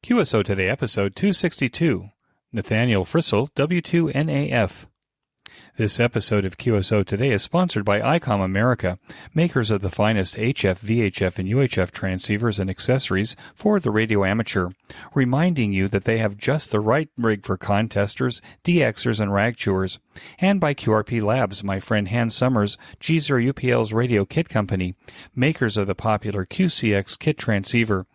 QSO Today, episode 262, Nathaniel Frissell W2NAF. This episode of QSO Today is sponsored by ICOM America, makers of the finest HF, VHF, and UHF transceivers and accessories for the radio amateur, reminding you that they have just the right rig for contesters, DXers, and rag chewers. And by QRP Labs, my friend Hans Summers, G0UPL's radio kit company, makers of the popular QCX kit transceiver.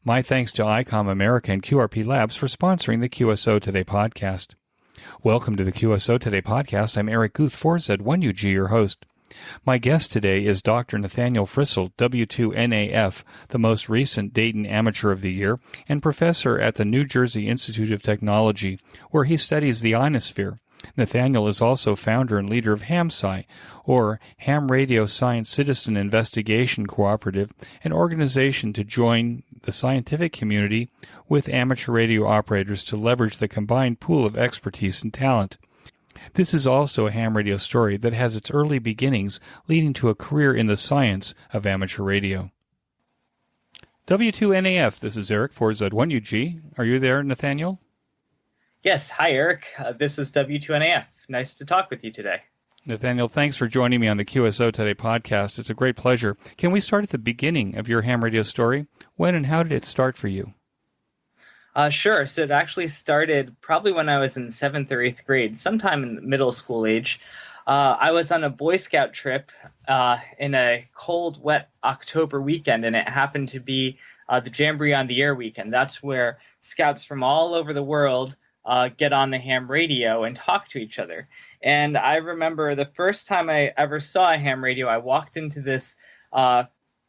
My thanks to ICOM America and QRP Labs for sponsoring the QSO Today podcast. Welcome to the QSO Today podcast. I'm Eric Guth, Z1UG, your host. My guest today is Dr. Nathaniel Frissell W2NAF, the most recent Dayton Amateur of the Year, and professor at the New Jersey Institute of Technology, where he studies the ionosphere. Nathaniel is also founder and leader of HamSCI, or Ham Radio Science Citizen Investigation Cooperative, an organization to join the scientific community with amateur radio operators to leverage the combined pool of expertise and talent. This is also a ham radio story that has its early beginnings leading to a career in the science of amateur radio. W2NAF, this is Eric for Z1UG. Are you there, Nathaniel? Yes. Hi, Eric. This is W2NAF. Nice to talk with you today. Nathaniel, thanks for joining me on the QSO Today podcast. It's a great pleasure. Can we start at the beginning of your ham radio story? When and how did it start for you? Sure. So it actually started probably when I was in 7th or 8th grade, sometime in middle school age. I was on a Boy Scout trip in a cold, wet October weekend, and it happened to be the Jamboree on the Air weekend. That's where scouts from all over the world get on the ham radio and talk to each other. And I remember the first time I ever saw a ham radio, I walked into this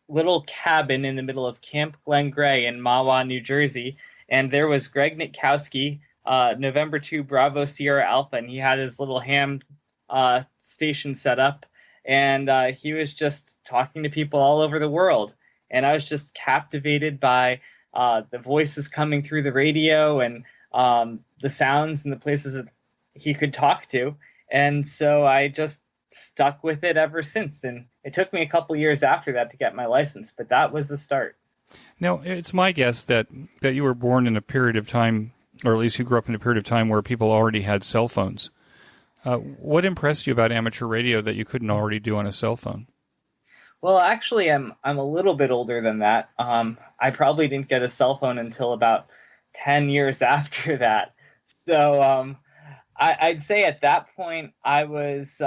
little cabin in the middle of Camp Glen Gray in Mahwah, New Jersey, and there was Greg Nitkowski, November 2 Bravo Sierra Alpha, and he had his little ham station set up, and he was just talking to people all over the world. And I was just captivated by the voices coming through the radio and the sounds and the places that he could talk to. And so I just stuck with it ever since. And it took me a couple years after that to get my license, but that was the start. Now, it's my guess that you were born in a period of time, or at least you grew up in a period of time where people already had cell phones. What impressed you about amateur radio that you couldn't already do on a cell phone? Well, actually, I'm a little bit older than that. I probably didn't get a cell phone until about 10 years after that. So I'd say at that point I was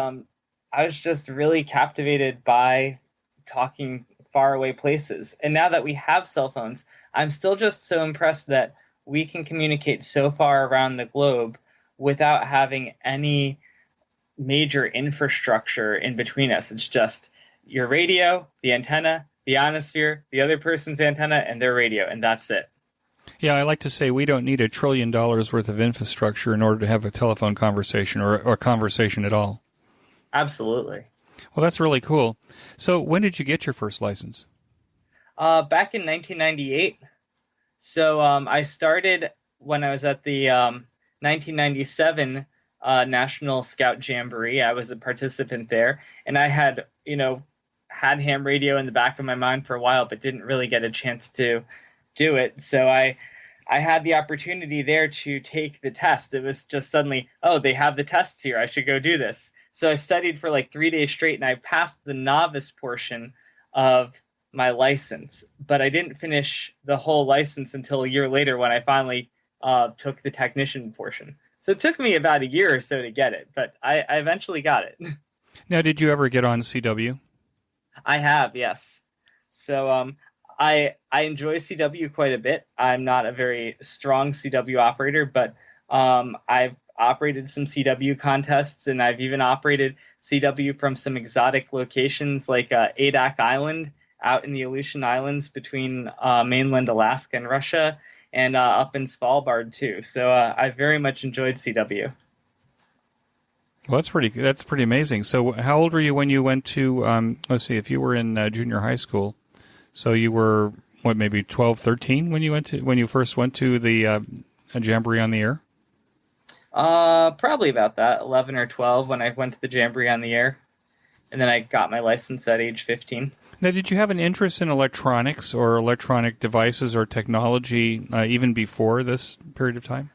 just really captivated by talking faraway places. And now that we have cell phones, I'm still just so impressed that we can communicate so far around the globe without having any major infrastructure in between us. It's just your radio, the antenna, the ionosphere, the other person's antenna, and their radio, and that's it. Yeah, I like to say we don't need $1 trillion worth of infrastructure in order to have a telephone conversation or a conversation at all. Absolutely. Well, that's really cool. So when did you get your first license? Back in 1998. So I started when I was at the 1997 National Scout Jamboree. I was a participant there, and I had ham radio in the back of my mind for a while, but didn't really get a chance to do it. So I had the opportunity there to take the test. It was just suddenly, oh, they have the tests here. I should go do this. So I studied for like 3 days straight, and I passed the novice portion of my license. But I didn't finish the whole license until a year later when I finally took the technician portion. So it took me about a year or so to get it, but I eventually got it. Now, did you ever get on CW? I have, yes. So I enjoy CW quite a bit. I'm not a very strong CW operator, but I've operated some CW contests, and I've even operated CW from some exotic locations like Adak Island out in the Aleutian Islands between mainland Alaska and Russia, and up in Svalbard too. So I very much enjoyed CW. Well, that's pretty amazing. So how old were you when you went to, let's see, if you were in junior high school, so you were, maybe 12, 13 when you first went to the Jamboree on the Air? Probably about that, 11 or 12 when I went to the Jamboree on the Air. and then I got my license at age 15. Now, did you have an interest in electronics or electronic devices or technology even before this period of time?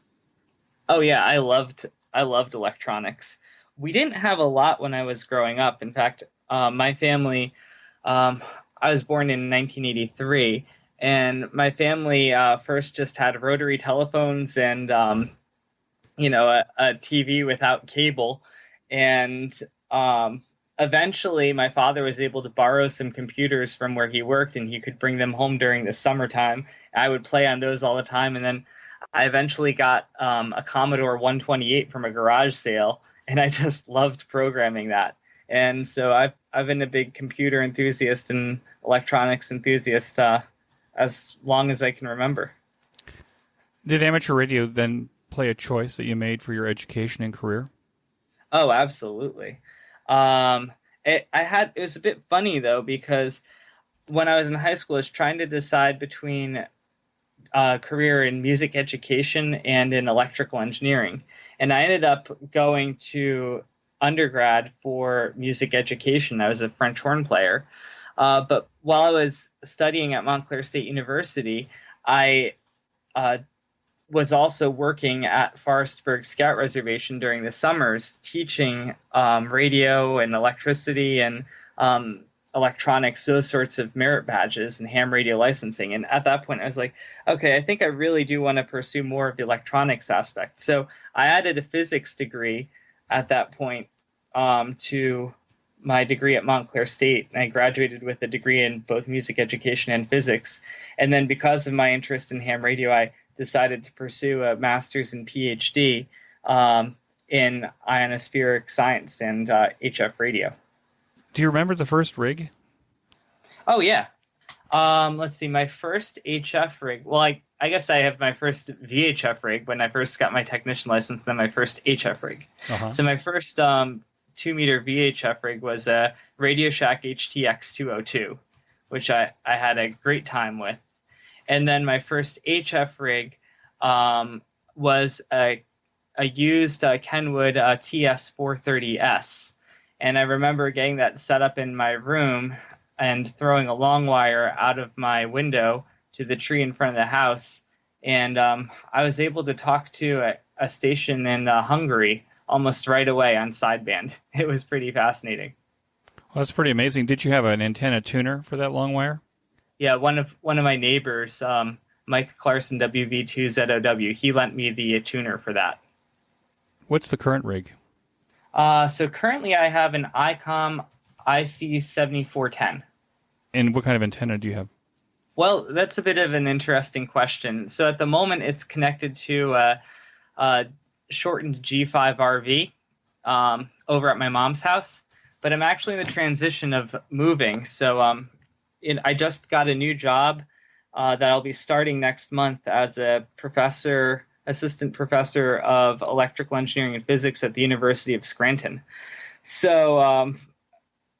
Oh yeah, I loved electronics. We didn't have a lot when I was growing up. In fact, my family, I was born in 1983, and my family first just had rotary telephones and a TV without cable, and eventually my father was able to borrow some computers from where he worked, and he could bring them home during the summertime. I would play on those all the time, and then I eventually got a Commodore 128 from a garage sale, and I just loved programming that. And so I've been a big computer enthusiast and electronics enthusiast as long as I can remember. Did amateur radio then play a choice that you made for your education and career? Oh, absolutely. It was a bit funny though, because when I was in high school, I was trying to decide between career in music education and in electrical engineering, and I ended up going to undergrad for music education. I was a French horn player, but while I was studying at Montclair State University, I was also working at Forestburg Scout Reservation during the summers, teaching radio and electricity and electronics, those sorts of merit badges and ham radio licensing. And at that point, I was like, okay, I think I really do want to pursue more of the electronics aspect. So I added a physics degree at that point to my degree at Montclair State. And I graduated with a degree in both music education and physics. And then because of my interest in ham radio, I decided to pursue a master's and PhD in ionospheric science and HF radio. Do you remember the first rig? Oh, yeah. Let's see, my first HF rig. Well, I guess I have my first VHF rig when I first got my technician license, then my first HF rig. Uh-huh. So my first 2-meter VHF rig was a Radio Shack HTX202, which I had a great time with. And then my first HF rig was a used Kenwood TS430S. And I remember getting that set up in my room and throwing a long wire out of my window to the tree in front of the house. And I was able to talk to a station in Hungary almost right away on sideband. It was pretty fascinating. Well, that's pretty amazing. Did you have an antenna tuner for that long wire? Yeah, one of my neighbors, Mike Clarkson WV2ZOW, he lent me the tuner for that. What's the current rig? So currently I have an ICOM IC7410. And what kind of antenna do you have? Well, that's a bit of an interesting question. So at the moment it's connected to a shortened G5RV over at my mom's house, but I'm actually in the transition of moving. So I just got a new job that I'll be starting next month as a assistant professor of electrical engineering and physics at the University of Scranton. So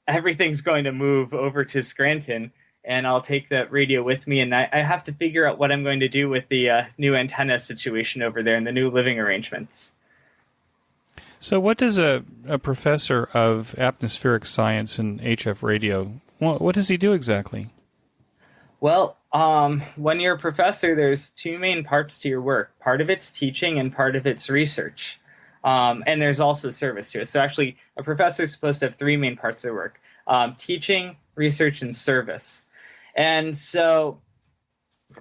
everything's going to move over to Scranton, and I'll take that radio with me, and I have to figure out what I'm going to do with the new antenna situation over there and the new living arrangements. So what does a professor of atmospheric science and HF radio, what does he do exactly? Well, when you're a professor, there's two main parts to your work. Part of it's teaching and part of it's research. And there's also service to it. So actually, a professor is supposed to have three main parts of their work: teaching, research, and service. And so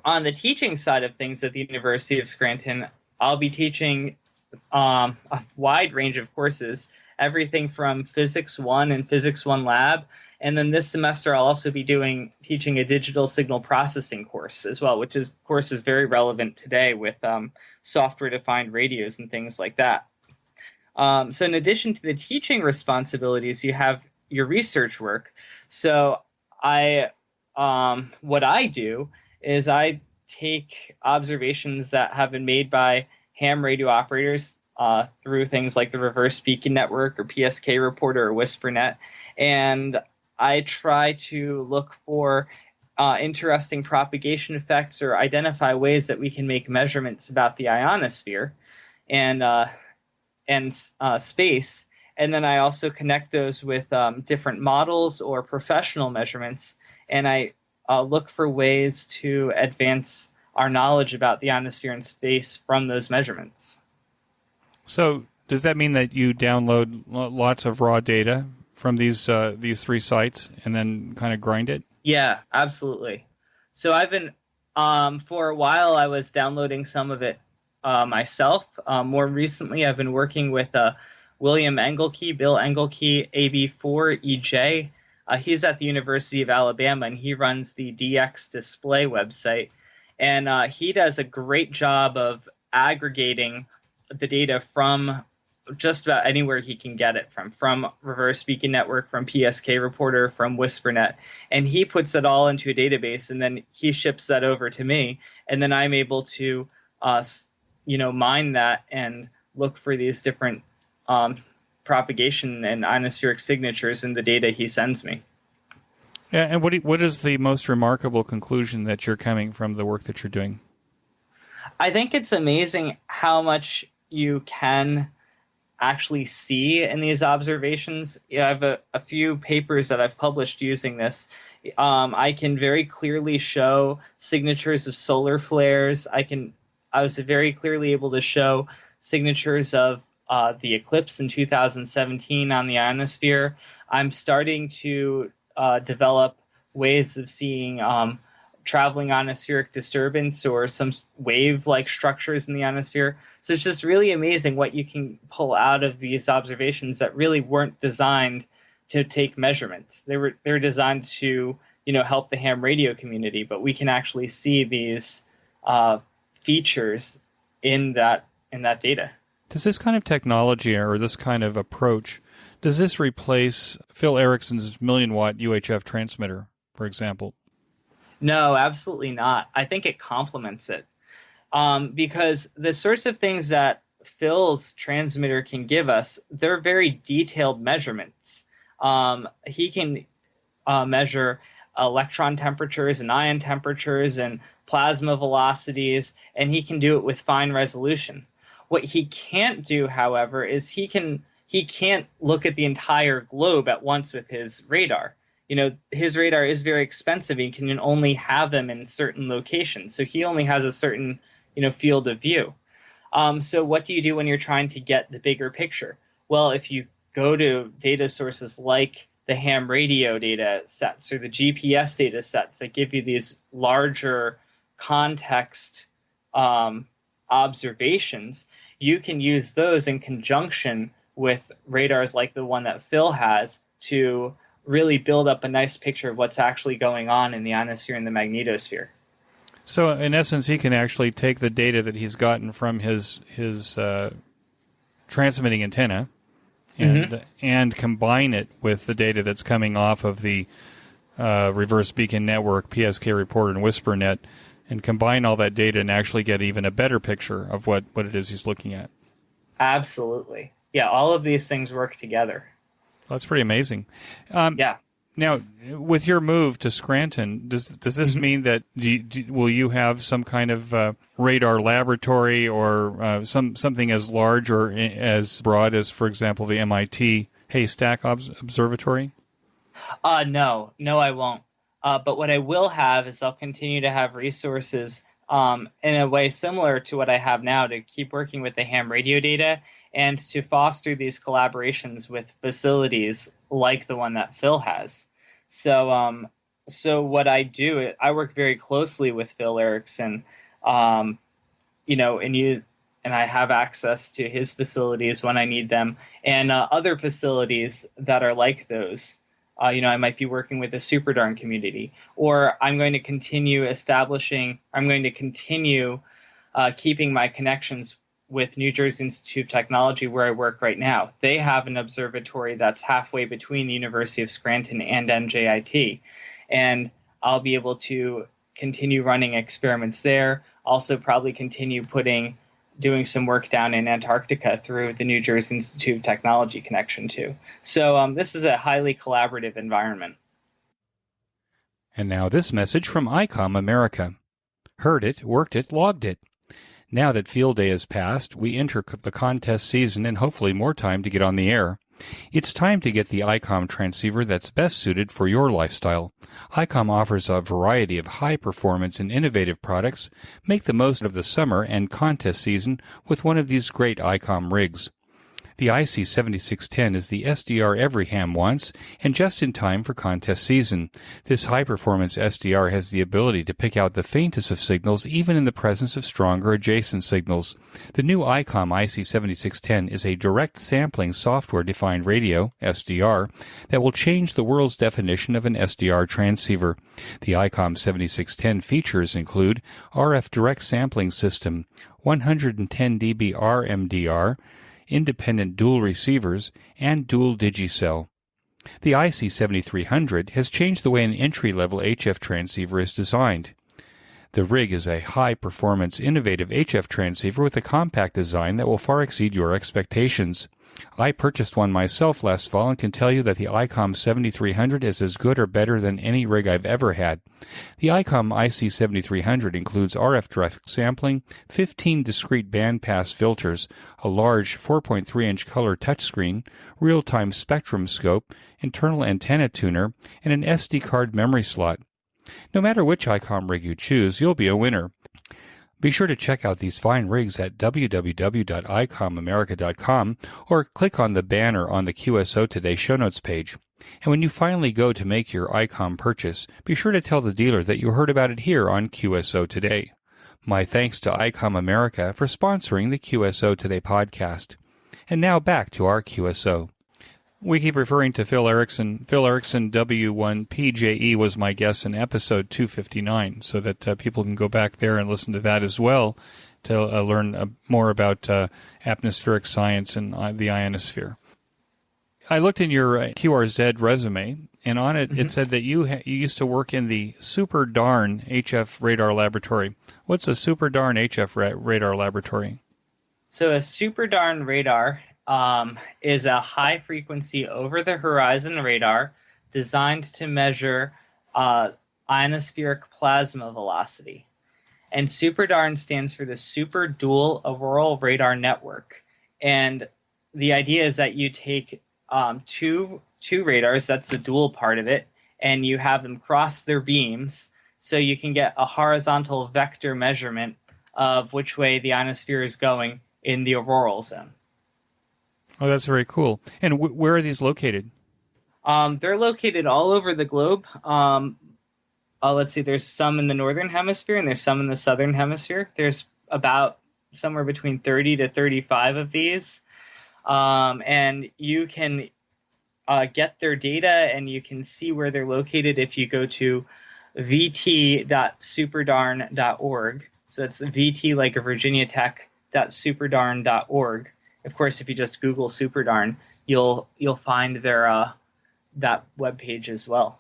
on the teaching side of things at the University of Scranton, I'll be teaching a wide range of courses, everything from Physics 1 and Physics 1 Lab. And then this semester, I'll also be teaching a digital signal processing course as well, which is, of course, is very relevant today with software-defined radios and things like that. So in addition to the teaching responsibilities, you have your research work. So what I do is I take observations that have been made by ham radio operators through things like the Reverse Beacon Network or PSK Reporter or WSPRnet, and I try to look for interesting propagation effects or identify ways that we can make measurements about the ionosphere and space. And then I also connect those with different models or professional measurements, and I look for ways to advance our knowledge about the ionosphere and space from those measurements. So does that mean that you download lots of raw data from these 3 sites and then kind of grind it? Yeah, absolutely. So I've been, for a while, I was downloading some of it myself. More recently, I've been working with Bill Engelke, AB4EJ. He's at the University of Alabama, and he runs the DX Display website. And he does a great job of aggregating the data from just about anywhere he can get it from Reverse Beacon Network, from PSK Reporter, from WSPRnet. And he puts it all into a database, and then he ships that over to me. And then I'm able to, mine that and look for these different propagation and ionospheric signatures in the data he sends me. Yeah, and what is the most remarkable conclusion that you're coming from the work that you're doing? I think it's amazing how much you can actually see in these observations. I have a few papers that I've published using this. I can very clearly show signatures of solar flares. I was very clearly able to show signatures of the eclipse in 2017 on the ionosphere. I'm starting to develop ways of seeing traveling ionospheric disturbance or some wave-like structures in the ionosphere. So it's just really amazing what you can pull out of these observations that really weren't designed to take measurements. They were designed to help the ham radio community, but we can actually see these features in that data. Does this kind of technology or this kind of approach, does this replace Phil Ericsson's 1,000,000-watt UHF transmitter, for example? No, absolutely not. I think it complements it because the sorts of things that Phil's transmitter can give us, they're very detailed measurements. He can measure electron temperatures and ion temperatures and plasma velocities, and he can do it with fine resolution. What he can't do, however, is he can't look at the entire globe at once with his radar. His radar is very expensive. He can only have them in certain locations. So he only has a certain, field of view. So what do you do when you're trying to get the bigger picture? Well, if you go to data sources like the ham radio data sets or the GPS data sets that give you these larger context observations, you can use those in conjunction with radars like the one that Phil has to really build up a nice picture of what's actually going on in the ionosphere and the magnetosphere. So, in essence, he can actually take the data that he's gotten from his transmitting antenna and combine it with the data that's coming off of the Reverse Beacon Network, PSK Reporter, and WSPRnet, and combine all that data and actually get even a better picture of what it is he's looking at. Absolutely. Yeah, all of these things work together. Well, that's pretty amazing. Yeah. Now, with your move to Scranton, does this mean that will you have some kind of radar laboratory or something as large or as broad as, for example, the MIT Haystack Observatory? No, I won't. But what I will have is I'll continue to have resources in a way similar to what I have now to keep working with the ham radio data and to foster these collaborations with facilities like the one that Phil has. So what I do, I work very closely with Phil Erickson, and I have access to his facilities when I need them and other facilities that are like those. I might be working with the Super Darn community, or I'm going to continue keeping my connections with New Jersey Institute of Technology, where I work right now. They have an observatory that's halfway between the University of Scranton and NJIT, and I'll be able to continue running experiments there. Also, probably continue doing some work down in Antarctica through the New Jersey Institute of Technology connection too. So this is a highly collaborative environment. And now this message from ICOM America. Heard it, worked it, logged it. Now that field day has passed, we enter the contest season and hopefully more time to get on the air. It's time to get the ICOM transceiver that's best suited for your lifestyle. ICOM offers a variety of high-performance and innovative products. Make the most of the summer and contest season with one of these great ICOM rigs. The IC7610 is the SDR every ham wants, and just in time for contest season. This high-performance SDR has the ability to pick out the faintest of signals even in the presence of stronger adjacent signals. The new ICOM IC7610 is a direct sampling software-defined radio, SDR, that will change the world's definition of an SDR transceiver. The ICOM 7610 features include RF direct sampling system, 110 dB RMDR, independent dual receivers, and dual digicell. The IC7300 has changed the way an entry-level HF transceiver is designed. The rig is a high-performance, innovative HF transceiver with a compact design that will far exceed your expectations. I purchased one myself last fall and can tell you that the ICOM 7300 is as good or better than any rig I've ever had. The ICOM IC7300 includes RF direct sampling, 15 discrete bandpass filters, a large 4.3-inch color touchscreen, real-time spectrum scope, internal antenna tuner, and an SD card memory slot. No matter which ICOM rig you choose, you'll be a winner. Be sure to check out these fine rigs at www.icomamerica.com or click on the banner on the QSO Today show notes page. And when you finally go to make your ICOM purchase, be sure to tell the dealer that you heard about it here on QSO Today. My thanks to ICOM America for sponsoring the QSO Today podcast. And now back to our QSO. We keep referring to Phil Erickson. Phil Erickson W1PJE was my guest in episode 259, so that people can go back there and listen to that as well to learn more about atmospheric science and the ionosphere. I looked in your QRZ resume, and on it it said that you used to work in the Super Darn HF radar laboratory. What's a Super Darn HF radar laboratory? So a Super Darn radar is a high-frequency over-the-horizon radar designed to measure ionospheric plasma velocity. And Super Darn stands for the Super Dual Auroral Radar Network. And the idea is that you take two radars, that's the dual part of it, and you have them cross their beams so you can get a horizontal vector measurement of which way the ionosphere is going in the auroral zone. Oh, that's very cool. And where are these located? They're located all over the globe. Let's see, there's some in the northern hemisphere and there's some in the southern hemisphere. There's about somewhere between 30 to 35 of these. And you can get their data and you can see where they're located if you go to vt.superdarn.org. So it's VT like a Virginia Tech.superdarn.org. Of course, if you just Google SuperDarn, you'll find their that webpage as well.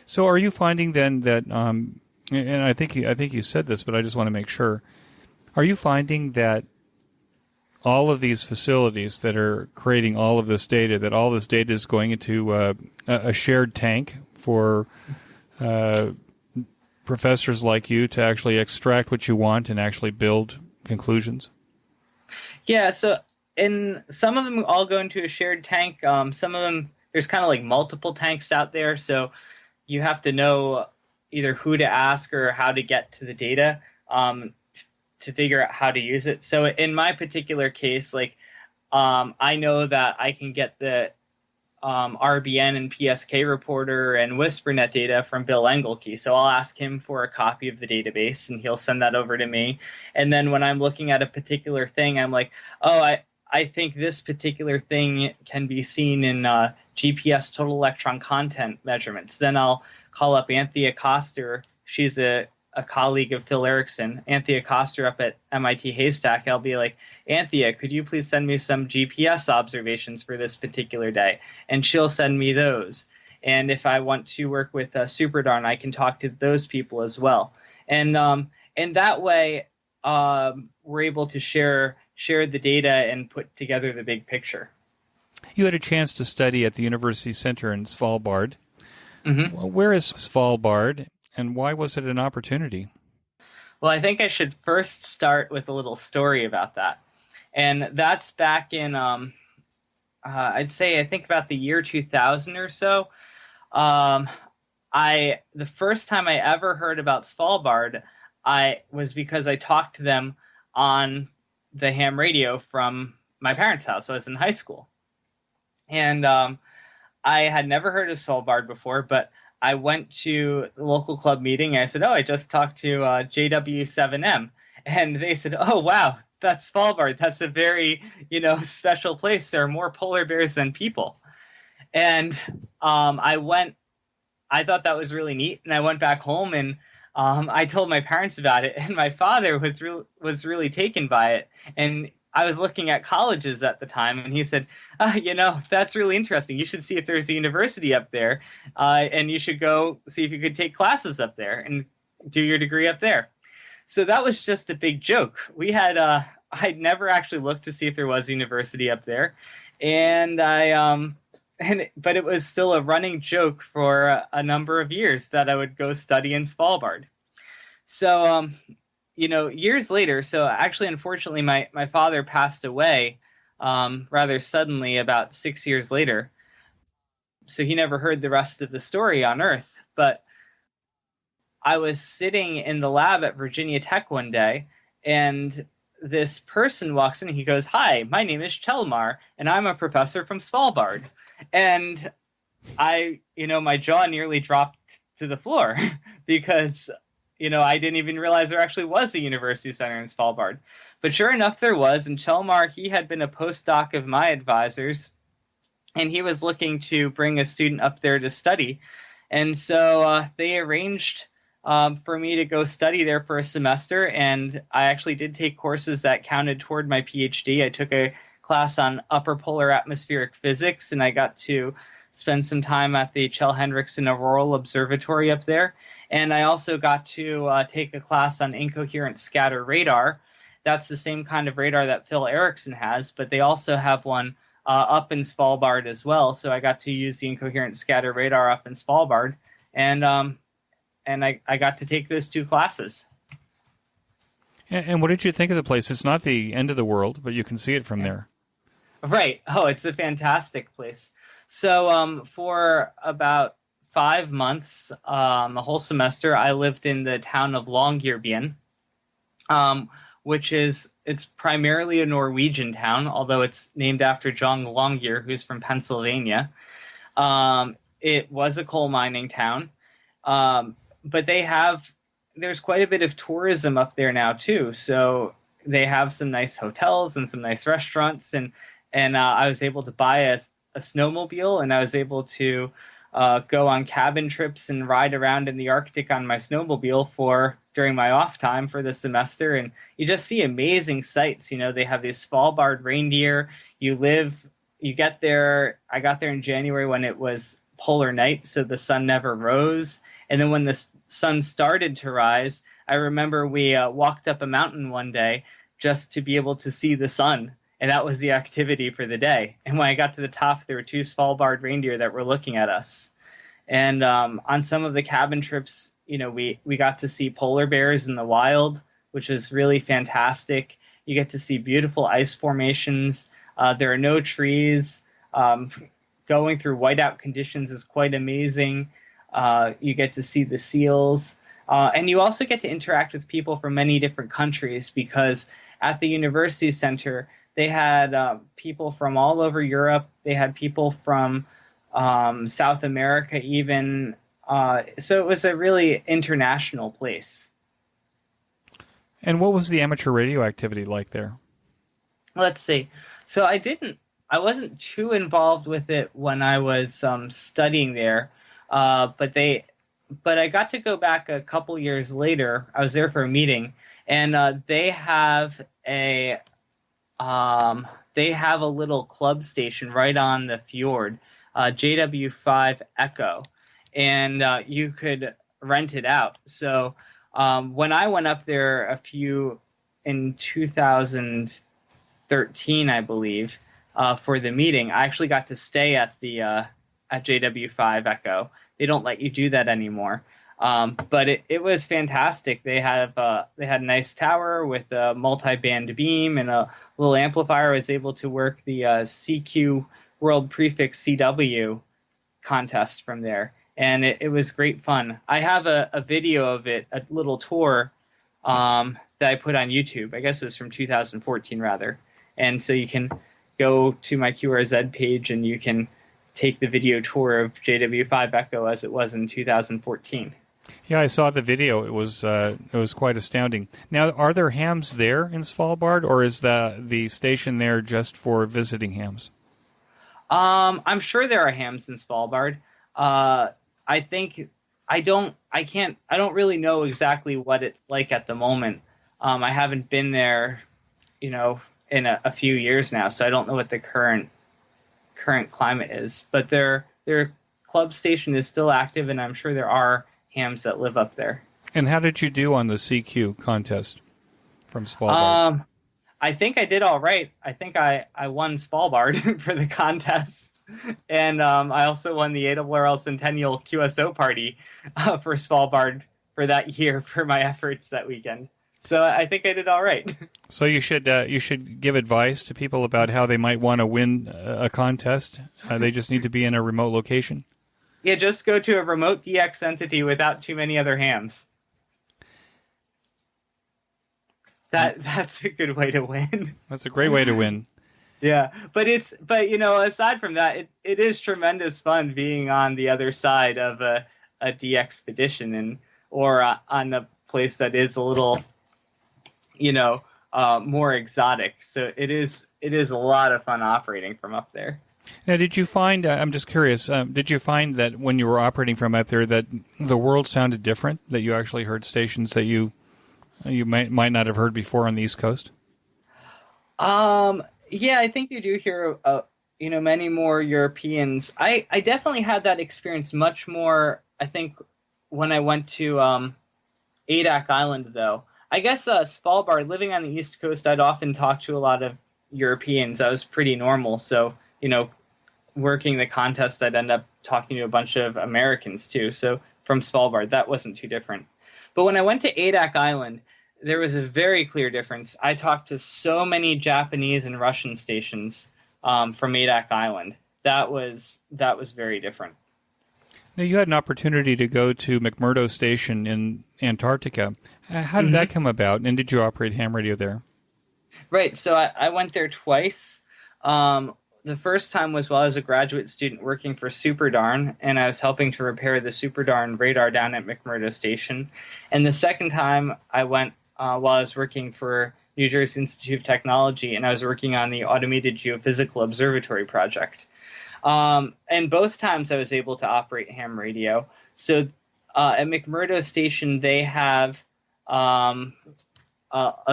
So, are you finding then that, and I think you said this, but I just want to make sure, are you finding that all of these facilities that are creating all of this data, that all this data is going into a shared tank for professors like you to actually extract what you want and actually build conclusions? Yeah, so. And some of them all go into a shared tank. Some of them, there's kind of like multiple tanks out there, so you have to know either who to ask or how to get to the data to figure out how to use it. So in my particular case, I know that I can get the RBN and PSK reporter and WSPRnet data from Bill Engelke. So I'll ask him for a copy of the database, and he'll send that over to me. And then when I'm looking at a particular thing, I'm like, I think this particular thing can be seen in GPS total electron content measurements. Then I'll call up Anthea Koster. She's a colleague of Phil Erickson, Anthea Koster up at MIT Haystack. I'll be like, Anthea, could you please send me some GPS observations for this particular day? And she'll send me those. And if I want to work with SuperDarn, I can talk to those people as well. And that way, we're able to share the data and put together the big picture. You had a chance to study at the University Center in Svalbard. Mm-hmm. Where is Svalbard, and why was it an opportunity? Well, I think I should first start with a little story about that. And that's back in, I'd say I think about the year 2000 or so. Um, the first time I ever heard about Svalbard, I was because I talked to them on the ham radio from my parents' house. I was in high school, and I had never heard of Svalbard before, but I went to the local club meeting and I said, "Oh, I just talked to JW7M," and they said, "Oh, wow, that's Svalbard. That's a very special place. There are more polar bears than people." And I went. I thought that was really neat, and I went back home and I told my parents about it, and my father was really taken by it. And I was looking at colleges at the time, and he said, that's really interesting. You should see if there's a university up there, and you should go see if you could take classes up there and do your degree up there." So that was just a big joke. I'd never actually looked to see if there was a university up there, and but it was still a running joke for a number of years that I would go study in Svalbard. So, years later, so actually, unfortunately, my father passed away rather suddenly about 6 years later. So he never heard the rest of the story on Earth. But I was sitting in the lab at Virginia Tech one day, and this person walks in and he goes, "Hi, my name is Chelmar, and I'm a professor from Svalbard." And my jaw nearly dropped to the floor because, I didn't even realize there actually was a university center in Svalbard. But sure enough, there was. And Chelmar, he had been a postdoc of my advisors, and he was looking to bring a student up there to study. And so they arranged for me to go study there for a semester. And I actually did take courses that counted toward my PhD. I took a class on upper polar atmospheric physics, and I got to spend some time at the Kjell Henriksen Auroral Observatory up there. And I also got to take a class on incoherent scatter radar. That's the same kind of radar that Phil Erickson has, but they also have one up in Svalbard as well. So I got to use the incoherent scatter radar up in Svalbard, and I got to take those two classes. And what did you think of the place? It's not the end of the world, but you can see it from there. Right. Oh, it's a fantastic place. So for about 5 months, a whole semester, I lived in the town of Longyearbyen, it's primarily a Norwegian town, although it's named after John Longyear, who's from Pennsylvania. It was a coal mining town, but there's quite a bit of tourism up there now too. So they have some nice hotels and some nice restaurants, and I was able to buy a snowmobile, and I was able to go on cabin trips and ride around in the Arctic on my snowmobile during my off time for the semester. And you just see amazing sights. They have these Svalbard reindeer. You get there. I got there in January when it was polar night, so the sun never rose. And then when the sun started to rise, I remember we walked up a mountain one day just to be able to see the sun. And that was the activity for the day. And when I got to the top, there were 2 Svalbard reindeer that were looking at us. And on some of the cabin trips, we got to see polar bears in the wild, which is really fantastic. You get to see beautiful ice formations. There are no trees. Going through whiteout conditions is quite amazing. You get to see the seals. And you also get to interact with people from many different countries, because at the university center, they had people from all over Europe. They had people from South America even. So it was a really international place. And what was the amateur radio activity like there? Let's see. So I wasn't too involved with it when I was studying there, but I got to go back a couple years later. I was there for a meeting, and they have a little club station right on the fjord, JW5 Echo, and you could rent it out. So when I went up there in 2013, I believe, for the meeting, I actually got to stay at JW5 Echo. They don't let you do that anymore. But it was fantastic. They had a nice tower with a multi-band beam and a little amplifier. I was able to work the CQ World Prefix CW contest from there, and it was great fun. I have a video of it, a little tour that I put on YouTube. I guess it was from 2014 rather, and so you can go to my QRZ page and you can take the video tour of JW5 Echo as it was in 2014. Yeah, I saw the video. It was quite astounding. Now, are there hams there in Svalbard, or is the station there just for visiting hams? I'm sure there are hams in Svalbard. I think I don't really know exactly what it's like at the moment. I haven't been there, in a few years now, so I don't know what the current climate is. But their club station is still active, and I'm sure there are hams that live up there. And how did you do on the CQ contest from Svalbard? I think I did all right. I think I won Svalbard for the contest. And I also won the ARRL Centennial QSO party for Svalbard for that year for my efforts that weekend. So I think I did all right. So you should give advice to people about how they might want to win a contest. They just need to be in a remote location. Yeah, just go to a remote DX entity without too many other hams. That's a good way to win. That's a great way to win. Yeah, but aside from that, it is tremendous fun being on the other side of a DXpedition or on a place that is a little, more exotic. So it is a lot of fun operating from up there. Now, did you find, I'm just curious, did you find that when you were operating from up there that the world sounded different, that you actually heard stations that you might not have heard before on the East Coast? Yeah, I think you do hear, many more Europeans. I definitely had that experience much more, I think, when I went to Adak Island, though. I guess Svalbard, living on the East Coast, I'd often talk to a lot of Europeans. That was pretty normal. So, working the contest, I'd end up talking to a bunch of Americans, too. So from Svalbard, that wasn't too different. But when I went to Adak Island, there was a very clear difference. I talked to so many Japanese and Russian stations from Adak Island. That was very different. Now, you had an opportunity to go to McMurdo Station in Antarctica. How did that come about, and did you operate ham radio there? Right, so I went there twice. The first time was while I was a graduate student working for SuperDarn, and I was helping to repair the SuperDarn radar down at McMurdo Station. And the second time I went while I was working for New Jersey Institute of Technology, and I was working on the Automated Geophysical Observatory project. And both times I was able to operate ham radio. So at McMurdo Station, they have a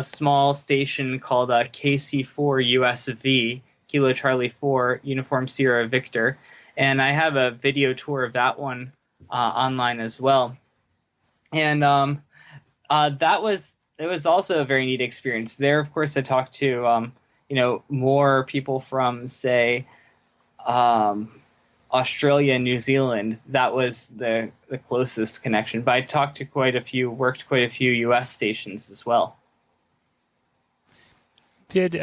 small station called KC4 USV, Kilo Charlie 4, Uniform Sierra Victor. And I have a video tour of that one online as well. And it was also a very neat experience. There, of course, I talked to, more people from, say, Australia and New Zealand. That was the closest connection. But I talked to worked quite a few U.S. stations as well. Did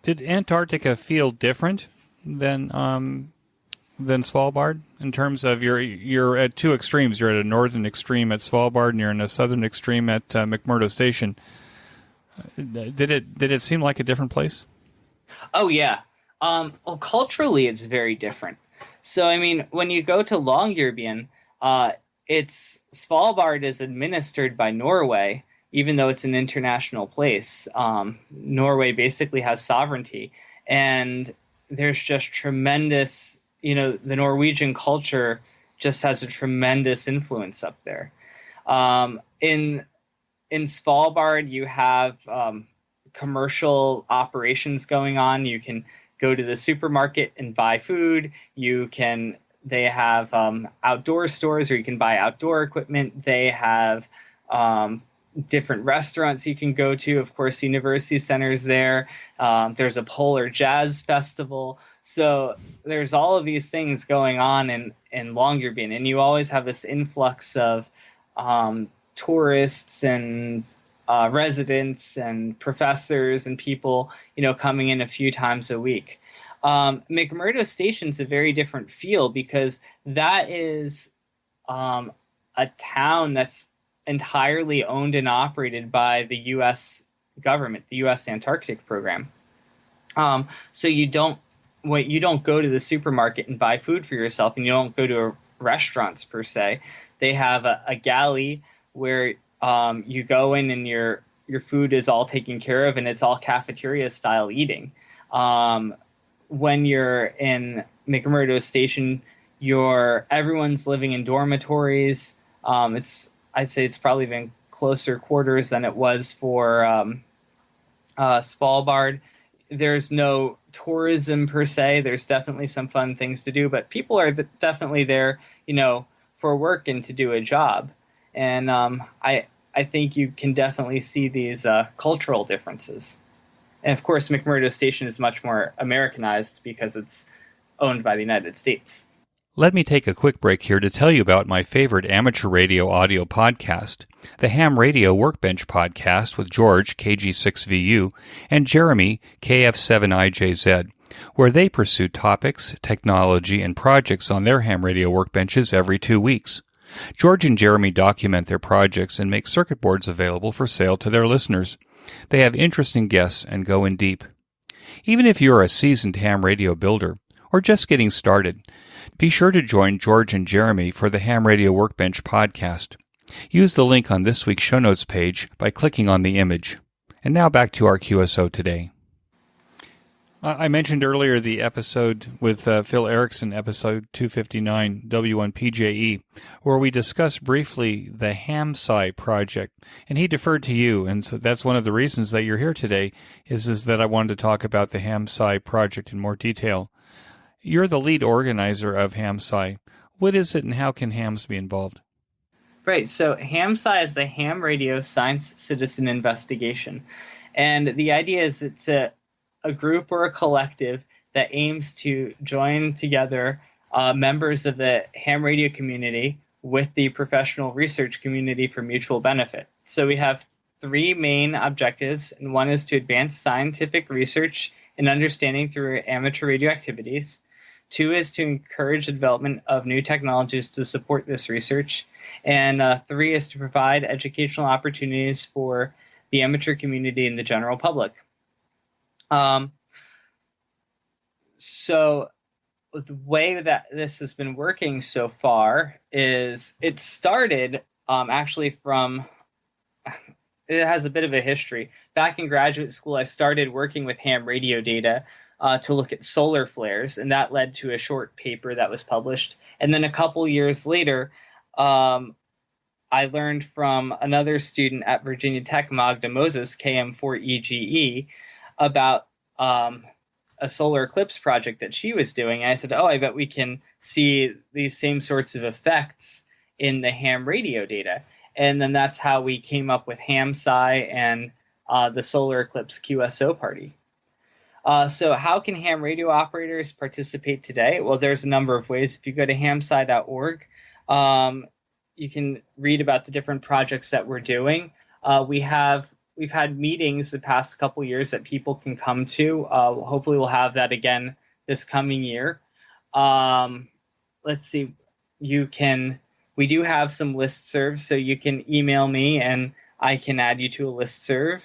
Antarctica feel different than Svalbard in terms of you're at two extremes? You're at a northern extreme at Svalbard, and you're in a southern extreme at McMurdo Station. Did it seem like a different place? Oh yeah. Well, culturally, it's very different. So I mean, when you go to Longyearbyen, Svalbard is administered by Norway. Even though it's an international place, Norway basically has sovereignty. And there's just tremendous, the Norwegian culture just has a tremendous influence up there. In Svalbard, you have commercial operations going on. You can go to the supermarket and buy food. They have outdoor stores where you can buy outdoor equipment. They have different restaurants you can go to. Of course, the university center's there. There's a polar jazz festival. So there's all of these things going on in Longyearbyen, and you always have this influx of tourists and residents and professors and people, coming in a few times a week. McMurdo Station's a very different feel because that is a town that's entirely owned and operated by the U.S. government, the U.S. Antarctic program. So you don't go to the supermarket and buy food for yourself, and you don't go to restaurants per se. They have a galley where you go in and your food is all taken care of, and it's all cafeteria style eating. When you're in McMurdo Station, everyone's living in dormitories. I'd say it's probably been closer quarters than it was for Svalbard. There's no tourism per se. There's definitely some fun things to do, but people are definitely there, for work and to do a job. And I think you can definitely see these cultural differences. And of course, McMurdo Station is much more Americanized because it's owned by the United States. Let me take a quick break here to tell you about my favorite amateur radio audio podcast, the Ham Radio Workbench podcast with George, KG6VU, and Jeremy, KF7IJZ, where they pursue topics, technology, and projects on their ham radio workbenches every 2 weeks. George and Jeremy document their projects and make circuit boards available for sale to their listeners. They have interesting guests and go in deep. Even if you're a seasoned ham radio builder or just getting started, be sure to join George and Jeremy for the Ham Radio Workbench podcast. Use the link on this week's show notes page by clicking on the image. And now back to our QSO Today. I mentioned earlier the episode with Phil Erickson, episode 259, W1PJE, where we discussed briefly the HamSCI project, and he deferred to you, and so that's one of the reasons that you're here today, is that I wanted to talk about the HamSCI project in more detail. You're the lead organizer of HamSCI. What is it, and how can hams be involved? Right, so HamSCI is the Ham Radio Science Citizen Investigation, and the idea is it's a group or a collective that aims to join together members of the ham radio community with the professional research community for mutual benefit. So we have 3 main objectives, and one is to advance scientific research and understanding through amateur radio activities. 2 is to encourage the development of new technologies to support this research. And 3 is to provide educational opportunities for the amateur community and the general public. So the way that this has been working so far is it started actually from, it has a bit of a history. Back in graduate school, I started working with ham radio data to look at solar flares, and that led to a short paper that was published. And then a couple years later, I learned from another student at Virginia Tech, Magda Moses, KM4EGE, about a solar eclipse project that she was doing. And I said, I bet we can see these same sorts of effects in the ham radio data. And then that's how we came up with HamSCI and the Solar Eclipse QSO party. So how can ham radio operators participate today? Well, there's a number of ways. If you go to hamsci.org, you can read about the different projects that we're doing. We've had meetings the past couple years that people can come to. Hopefully we'll have that again this coming year. Let's see. We do have some listservs, so you can email me and I can add you to a listserv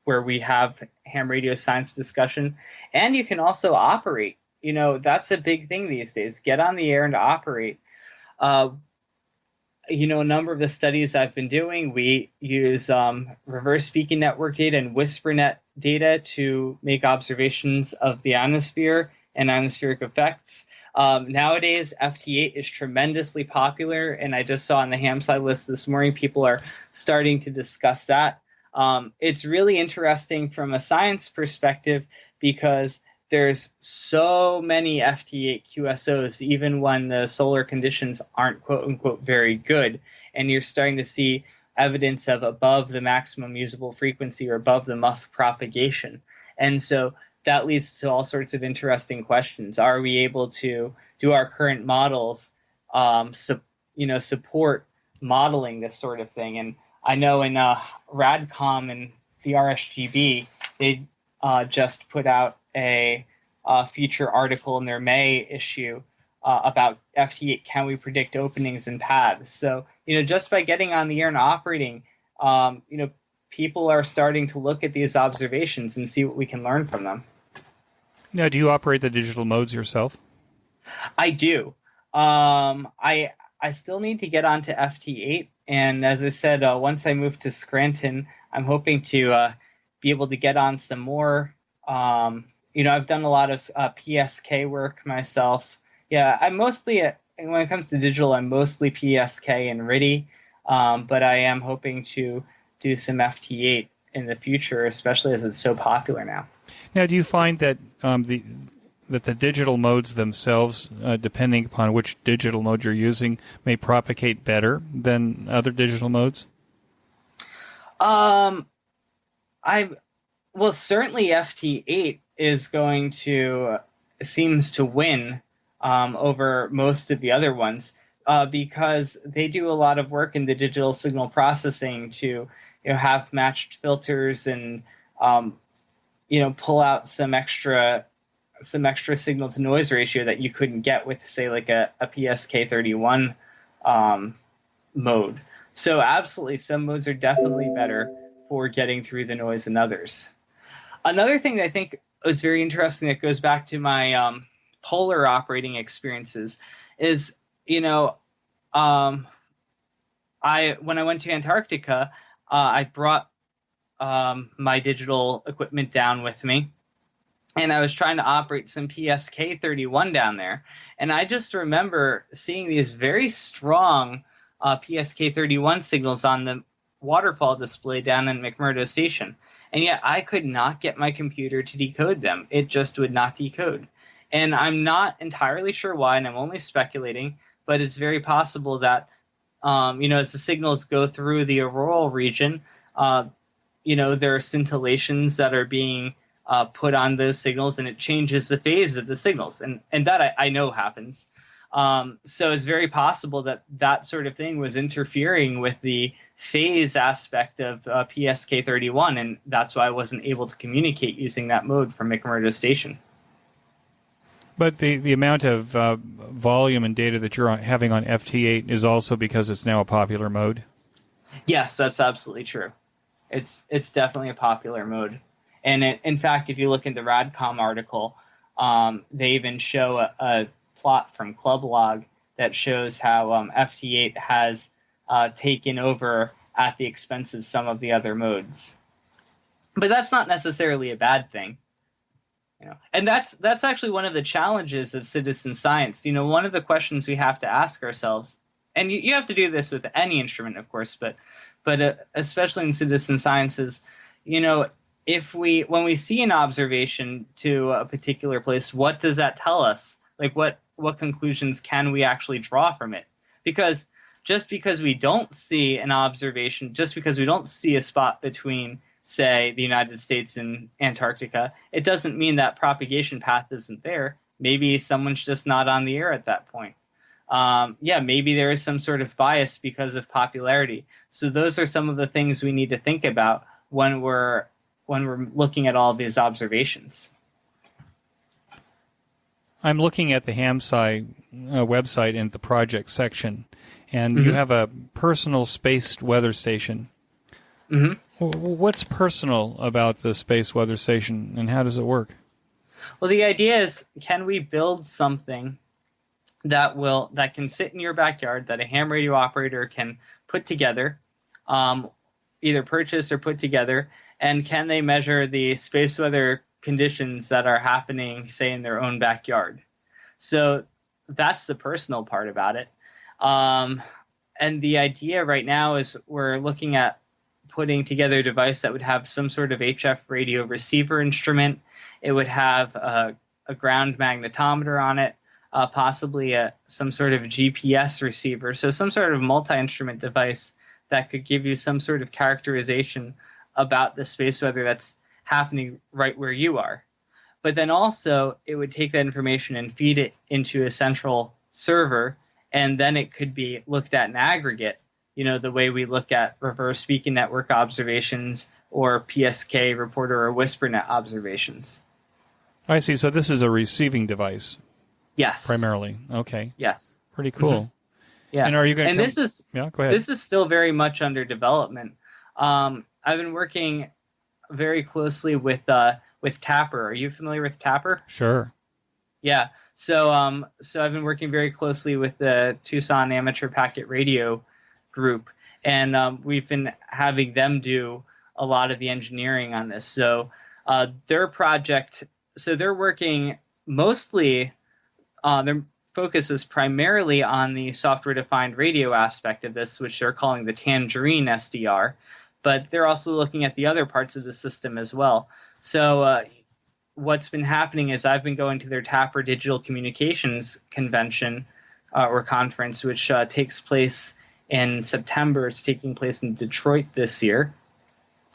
where we have ham radio science discussion. And you can also operate. That's a big thing these days. Get on the air and operate. A number of the studies I've been doing, we use reverse speaking network data and WSPRnet data to make observations of the ionosphere and ionospheric effects. Nowadays, FT-8 is tremendously popular, and I just saw on the HamSCI list this morning, people are starting to discuss that. It's really interesting from a science perspective because there's so many FT-8 QSOs, even when the solar conditions aren't quote-unquote very good, and you're starting to see evidence of above the maximum usable frequency or above the MUF propagation. And so that leads to all sorts of interesting questions. Are we able to do our current models, support modeling this sort of thing? And I know in RADCOM and the RSGB, they just put out a feature article in their May issue about FT-8. Can we predict openings in paths? So, just by getting on the air and operating, people are starting to look at these observations and see what we can learn from them. Now, do you operate the digital modes yourself? I do. I still need to get onto FT-8, and as I said, once I move to Scranton, I'm hoping to be able to get on some more. I've done a lot of PSK work myself. Yeah, I'm mostly when it comes to digital, I'm mostly PSK and RTTY, but I am hoping to do some FT-8 in the future, especially as it's so popular now. Now, do you find that the digital modes themselves, depending upon which digital mode you're using, may propagate better than other digital modes? Certainly FT-8 is going to seems to win over most of the other ones because they do a lot of work in the digital signal processing to have matched filters and pull out some extra signal to noise ratio that you couldn't get with, say, like a PSK31 mode. So absolutely, some modes are definitely better for getting through the noise than others. Another thing that I think was very interesting that goes back to my polar operating experiences is, when I went to Antarctica, I brought my digital equipment down with me, and I was trying to operate some PSK31 down there. And I just remember seeing these very strong PSK31 signals on the waterfall display down in McMurdo Station. And yet I could not get my computer to decode them. It just would not decode. And I'm not entirely sure why, and I'm only speculating, but it's very possible that, as the signals go through the auroral region, there are scintillations that are being put on those signals, and it changes the phase of the signals. And that I know happens. So it's very possible that sort of thing was interfering with the phase aspect of PSK31, and that's why I wasn't able to communicate using that mode from McMurdo Station. But the amount of volume and data that you're having on FT-8 is also because it's now a popular mode? Yes, that's absolutely true. It's definitely a popular mode. And in fact, if you look in the Radcom article, they even show a plot from Clublog that shows how FT-8 has taken over at the expense of some of the other modes. But that's not necessarily a bad thing. And that's actually one of the challenges of citizen science. One of the questions we have to ask ourselves, and you have to do this with any instrument, of course, but especially in citizen sciences, when we see an observation to a particular place, what does that tell us? Like what conclusions can we actually draw from it? Because just because we don't see an observation, just because we don't see a spot between, say, the United States and Antarctica, it doesn't mean that propagation path isn't there. Maybe someone's just not on the air at that point. Maybe there is some sort of bias because of popularity. So those are some of the things we need to think about when we're looking at all these observations. I'm looking at the HamSCI website in the project section, and Mm-hmm. you have a personal space weather station. Mm-hmm. What's personal about the space weather station, and how does it work? Well, the idea is, can we build something that can sit in your backyard, that a ham radio operator can put together, either purchase or put together, and can they measure the space weather conditions that are happening, say, in their own backyard? So that's the personal part about it. And the idea right now is we're looking at putting together a device that would have some sort of HF radio receiver instrument. It would have a ground magnetometer on it, possibly some sort of GPS receiver, so some sort of multi-instrument device that could give you some sort of characterization about the space weather that's happening right where you are. But then also, it would take that information and feed it into a central server, and then it could be looked at in aggregate, the way we look at reverse beacon network observations or PSK reporter or WSPRnet observations. I see. So this is a receiving device. Yes. Primarily. Okay. Yes. Pretty cool. Mm-hmm. Yeah. And are you going to? This is go ahead. This is still very much under development. I've been working very closely with Tapper. Are you familiar with Tapper? Sure. Yeah. So I've been working very closely with the Tucson Amateur Packet Radio group, and we've been having them do a lot of the engineering on this. So their project, they're working mostly, their focus is primarily on the software-defined radio aspect of this, which they're calling the Tangerine SDR, but they're also looking at the other parts of the system as well. So what's been happening is I've been going to their Tapper Digital Communications Convention or conference, which takes place in September. It's taking place in Detroit this year.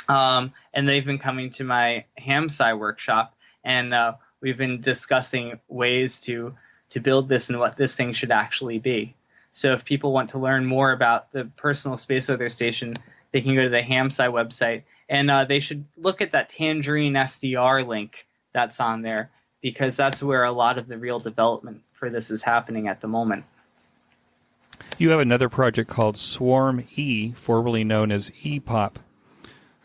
And they've been coming to my HamSCI workshop, and we've been discussing ways to build this and what this thing should actually be. So if people want to learn more about the personal space weather station, they can go to the HamSCI website, and they should look at that Tangerine SDR link that's on there, because that's where a lot of the real development for this is happening at the moment. You have another project called Swarm E, formerly known as EPOP.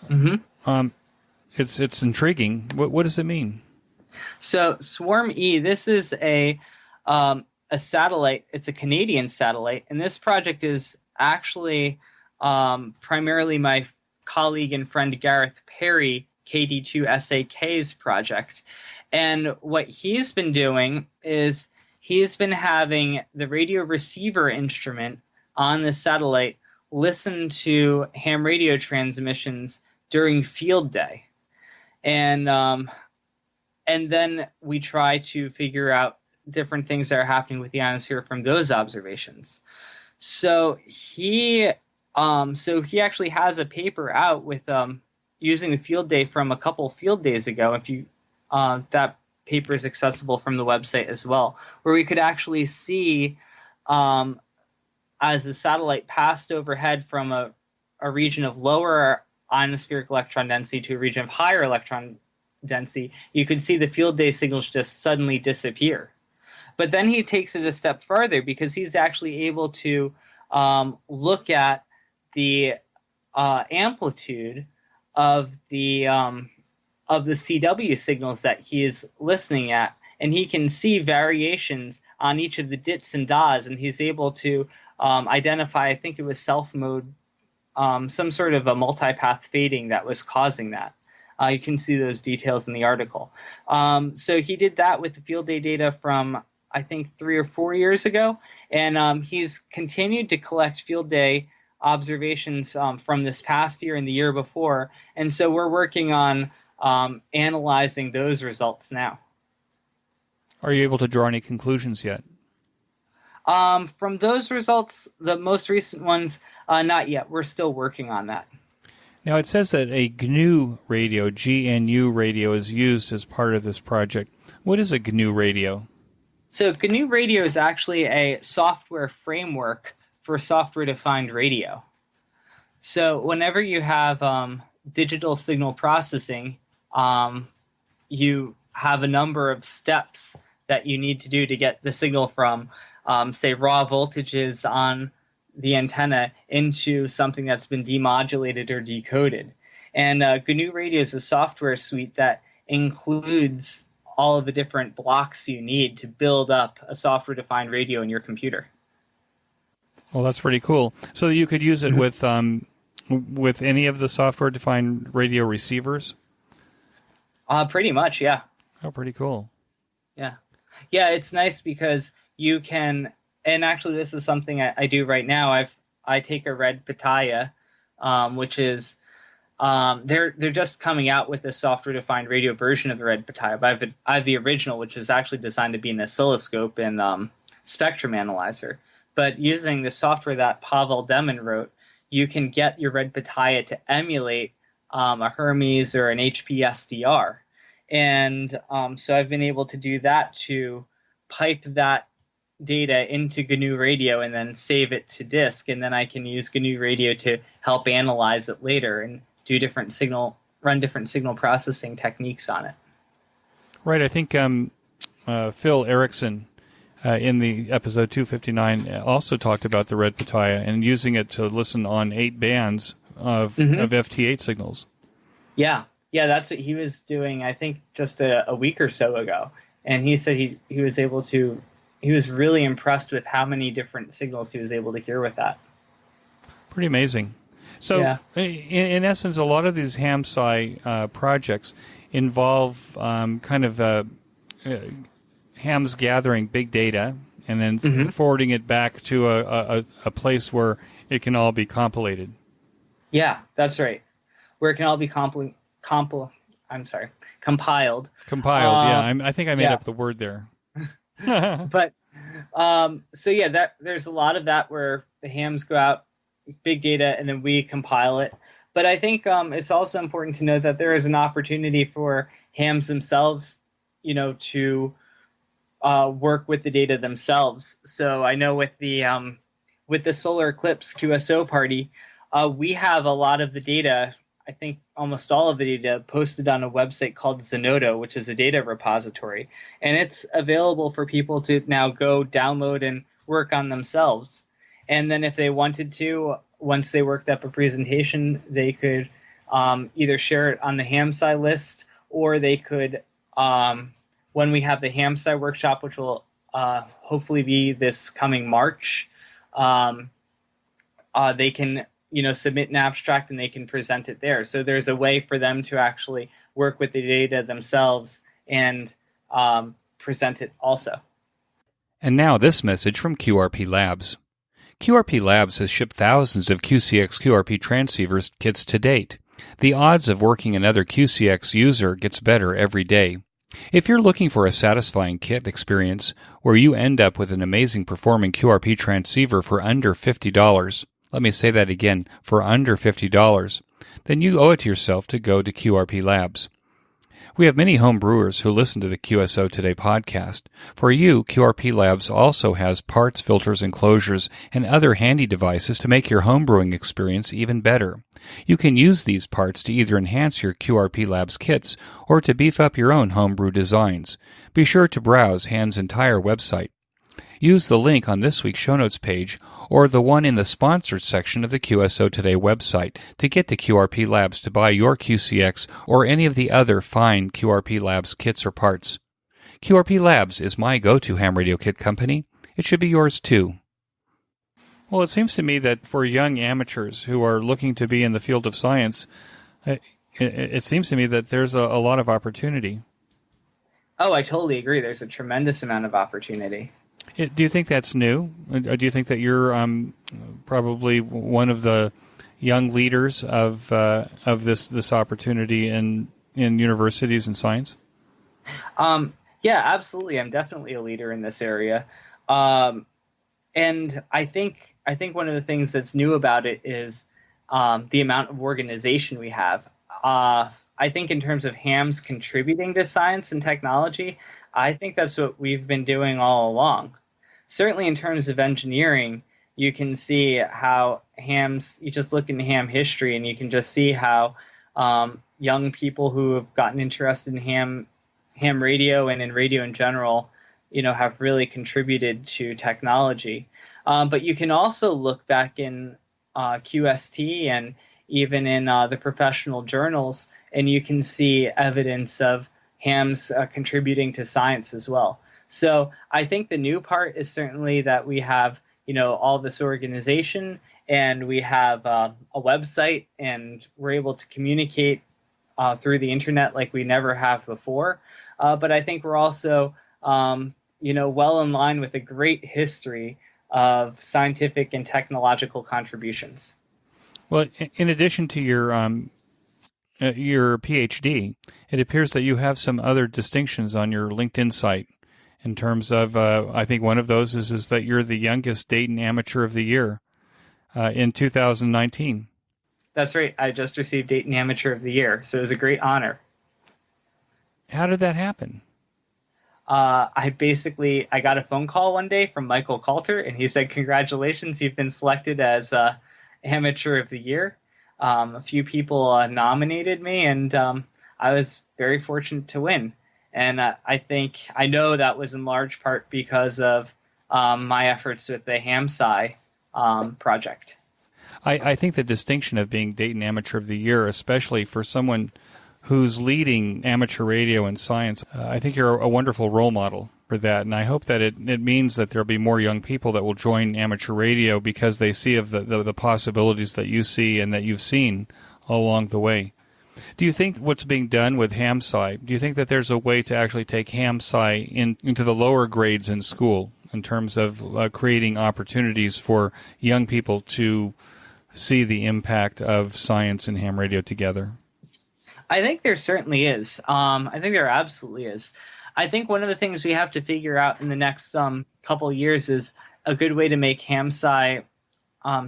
Mm-hmm. It's intriguing. What does it mean? So Swarm E, this is a satellite. It's a Canadian satellite, and this project is actually primarily my colleague and friend Gareth Perry, KD2SAK's project. And what he's been doing is he's been having the radio receiver instrument on the satellite listen to ham radio transmissions during field day. And then we try to figure out different things that are happening with the ionosphere from those observations. So he actually has a paper out with using the field day from a couple field days ago. If you that paper is accessible from the website as well, where we could actually see as the satellite passed overhead from a region of lower ionospheric electron density to a region of higher electron density, you could see the field day signals just suddenly disappear. But then he takes it a step further, because he's actually able to look at the amplitude of the CW signals that he is listening at, and he can see variations on each of the dits and das, and he's able to identify, I think it was self mode, some sort of a multipath fading that was causing that. You can see those details in the article. So he did that with the field day data from, I think, 3 or 4 years ago, and he's continued to collect field day observations from this past year and the year before, and so we're working on analyzing those results now. Are you able to draw any conclusions yet? From those results, the most recent ones, not yet. We're still working on that. Now, it says that a GNU radio, GNU radio, is used as part of this project. What is a GNU radio? So GNU radio is actually a software framework for software-defined radio. So whenever you have digital signal processing, you have a number of steps that you need to do to get the signal from, say, raw voltages on the antenna into something that's been demodulated or decoded. And GNU Radio is a software suite that includes all of the different blocks you need to build up a software-defined radio in your computer. Well, that's pretty cool. So you could use it with any of the software-defined radio receivers? Pretty much, yeah. Oh, pretty cool. Yeah. Yeah, it's nice because you can, and actually this is something I do right now. I take a red pitaya, which is, they're just coming out with a software-defined radio version of the red pitaya, but I have the original, which is actually designed to be an oscilloscope and spectrum analyzer. But using the software that Pavel Demon wrote, you can get your red pitaya to emulate a Hermes or an HPSDR. And so I've been able to do that, to pipe that data into GNU Radio and then save it to disk. And then I can use GNU Radio to help analyze it later and do run different signal processing techniques on it. Right. I think Phil Erickson in the episode 259 also talked about the red pitaya and using it to listen on 8 bands of FT-8 signals. Yeah, that's what he was doing, I think, just a week or so ago. And he said he was able to, he was really impressed with how many different signals he was able to hear with that. Pretty amazing. So, in essence, a lot of these HamSCI projects involve hams gathering big data and then forwarding it back to a place where it can all be compilated. Yeah, that's right. Where it can all be compiled. Compiled, yeah. I think I made up the word there. But there's a lot of that where the hams go out, big data, and then we compile it. But I think it's also important to know that there is an opportunity for hams themselves, to work with the data themselves. So I know with the solar eclipse QSO party, we have a lot of the data. I think almost all of the data posted on a website called Zenodo, which is a data repository, and it's available for people to now go download and work on themselves. And then if they wanted to, once they worked up a presentation, they could either share it on the HamSCI list, or they could, when we have the HamSCI workshop, which will hopefully be this coming March, they can submit an abstract and they can present it there. So there's a way for them to actually work with the data themselves and present it also. And now this message from QRP Labs. QRP Labs has shipped thousands of QCX QRP transceivers kits to date. The odds of working another QCX user gets better every day. If you're looking for a satisfying kit experience where you end up with an amazing performing QRP transceiver for under $50, let me say that again, for under $50, then you owe it to yourself to go to QRP Labs. We have many home brewers who listen to the QSO Today podcast. For you, QRP Labs also has parts, filters, enclosures, and other handy devices to make your home brewing experience even better. You can use these parts to either enhance your QRP Labs kits or to beef up your own homebrew designs. Be sure to browse Han's entire website. Use the link on this week's show notes page or the one in the sponsored section of the QSO Today website to get to QRP Labs to buy your QCX or any of the other fine QRP Labs kits or parts. QRP Labs is my go-to ham radio kit company. It should be yours too. Well, it seems to me that for young amateurs who are looking to be in the field of science, it seems to me that there's a lot of opportunity. Oh, I totally agree. There's a tremendous amount of opportunity. Do you think that's new? Or do you think that you're probably one of the young leaders of this opportunity in universities and science? Yeah, absolutely. I'm definitely a leader in this area, and I think one of the things that's new about it is the amount of organization we have. I think in terms of hams contributing to science and technology, I think that's what we've been doing all along. Certainly in terms of engineering, you can see how hams, you just look into ham history and you can just see how young people who have gotten interested in ham radio and in radio in general, have really contributed to technology. But you can also look back in QST and even in the professional journals, and you can see evidence of hams contributing to science as well. So I think the new part is certainly that we have, all this organization and we have a website and we're able to communicate through the internet like we never have before. But I think we're also, well in line with a great history of scientific and technological contributions. Well, in addition to your PhD, it appears that you have some other distinctions on your LinkedIn site in terms of, I think one of those is that you're the youngest Dayton Amateur of the Year in 2019. That's right. I just received Dayton Amateur of the Year, so it was a great honor. How did that happen? I got a phone call one day from Michael Coulter, and he said, "Congratulations, you've been selected as Amateur of the Year." A few people nominated me, and I was very fortunate to win. And I know that was in large part because of my efforts with the HamSCI project. I think the distinction of being Dayton Amateur of the Year, especially for someone who's leading amateur radio and science, I think you're a wonderful role model for that. And I hope that it means that there'll be more young people that will join amateur radio because they see of the possibilities that you see and that you've seen all along the way. Do you think what's being done with HamSCI, do you think that there's a way to actually take HamSCI into the lower grades in school in terms of creating opportunities for young people to see the impact of science and ham radio together? I think there certainly is. I think there absolutely is. I think one of the things we have to figure out in the next couple of years is a good way to make HamSCI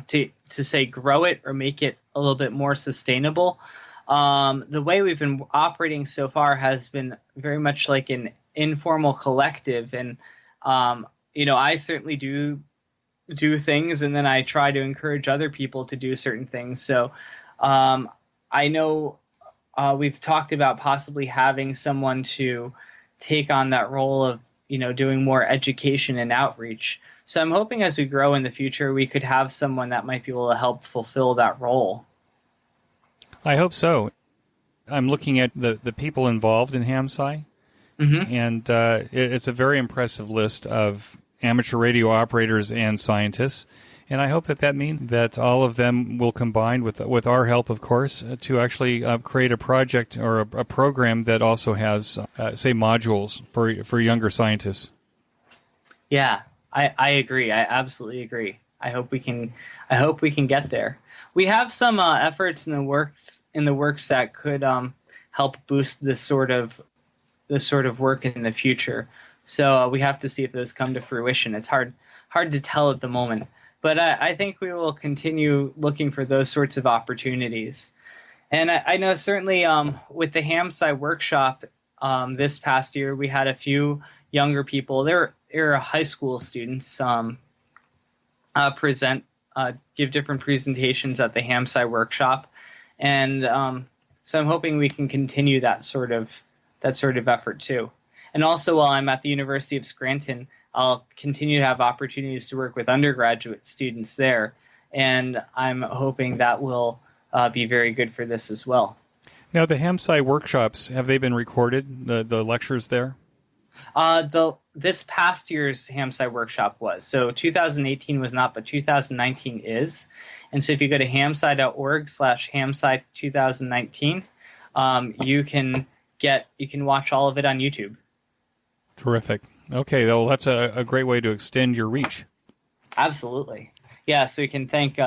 to say grow it or make it a little bit more sustainable. The way we've been operating so far has been very much like an informal collective, and I certainly do things, and then I try to encourage other people to do certain things. So I know we've talked about possibly having someone to take on that role of doing more education and outreach. So I'm hoping as we grow in the future we could have someone that might be able to help fulfill that role. I hope so. I'm looking at the people involved in HamSCI, and it's a very impressive list of amateur radio operators and scientists. And I hope that means that all of them will combine with our help, of course, to actually create a project or a program that also has, say, modules for younger scientists. Yeah, I agree. I absolutely agree. I hope we can get there. We have some efforts in the works that could help boost this sort of work in the future. So we have to see if those come to fruition. It's hard to tell at the moment, but I think we will continue looking for those sorts of opportunities. And I know certainly with the HamSCI workshop this past year, we had a few younger people. They're high school students give different presentations at the HamSCI workshop, and so I'm hoping we can continue that sort of effort too. And also, while I'm at the University of Scranton, I'll continue to have opportunities to work with undergraduate students there, and I'm hoping that will be very good for this as well. Now, the HamSCI workshops, have they been recorded, the lectures there? This past year's HamSCI workshop was. So 2018 was not, but 2019 is. And so if you go to hamsci.org/HamSCI 2019, you can watch all of it on YouTube. Terrific. Okay, well, that's a great way to extend your reach. Absolutely. Yeah, so we can thank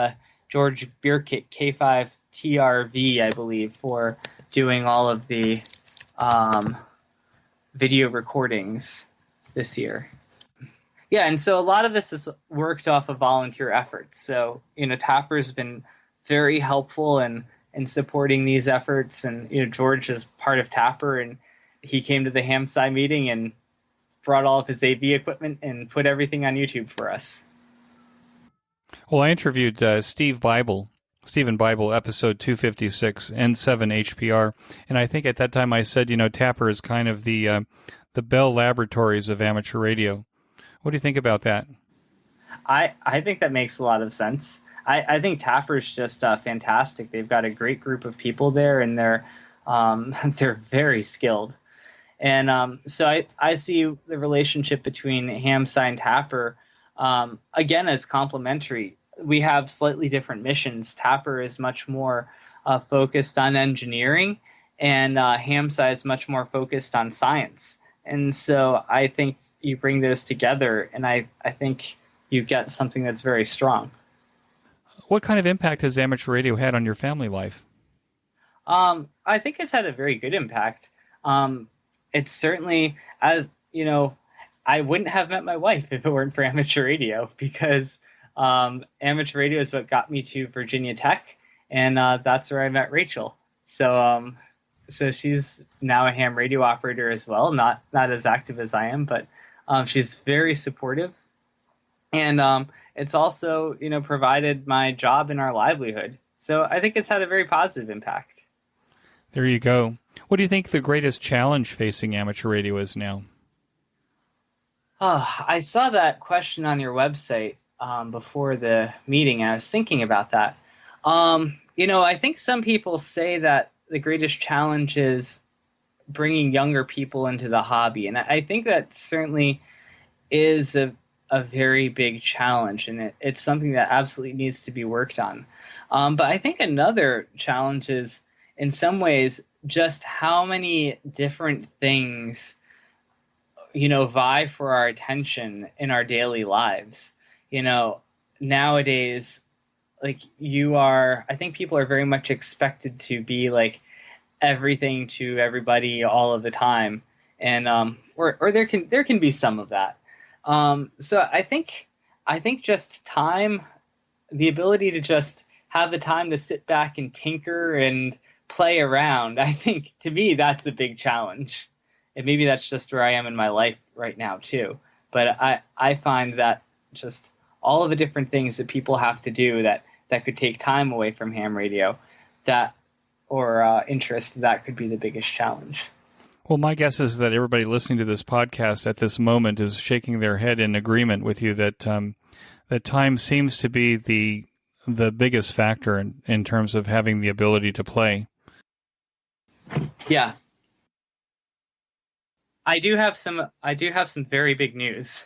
George Bierkit, K5TRV, I believe, for doing all of the video recordings this year. Yeah, and so a lot of this is worked off of volunteer efforts. So, Tapper's been very helpful in supporting these efforts, and George is part of Tapper, and he came to the HamSCI meeting and brought all of his AV equipment and put everything on YouTube for us. Well, I interviewed Stephen Bible, episode 256, N7 HPR, and I think at that time I said, Tapper is kind of the Bell Laboratories of amateur radio. What do you think about that? I think that makes a lot of sense. I think Tapper's just fantastic. They've got a great group of people there, and they're very skilled. And so I see the relationship between HamSCI and Tapper, again, as complementary. We have slightly different missions. Tapper is much more focused on engineering, and HamSCI is much more focused on science. And so I think you bring those together, and I think you get something that's very strong. What kind of impact has amateur radio had on your family life? I think it's had a very good impact. It's certainly, as I wouldn't have met my wife if it weren't for amateur radio, because amateur radio is what got me to Virginia Tech, and that's where I met Rachel. So she's now a ham radio operator as well, not as active as I am, but she's very supportive, and it's also provided my job and our livelihood. So I think it's had a very positive impact. There you go. What do you think the greatest challenge facing amateur radio is now? I saw that question on your website before the meeting, and I was thinking about that. I think some people say that the greatest challenge is bringing younger people into the hobby, and I think that certainly is a very big challenge, and it's something that absolutely needs to be worked on. But I think another challenge is, in some ways, just how many different things vie for our attention in our daily lives. Nowadays, I think people are very much expected to be like everything to everybody all of the time. And, or there can be some of that. So I think just time, the ability to just have the time to sit back and tinker and play around, I think to me, that's a big challenge. And maybe that's just where I am in my life right now, too. But I find that just all of the different things that people have to do that could take time away from ham radio, or interest, that could be the biggest challenge. Well, my guess is that everybody listening to this podcast at this moment is shaking their head in agreement with you that that time seems to be the biggest factor in terms of having the ability to play. Yeah. I do have some very big news.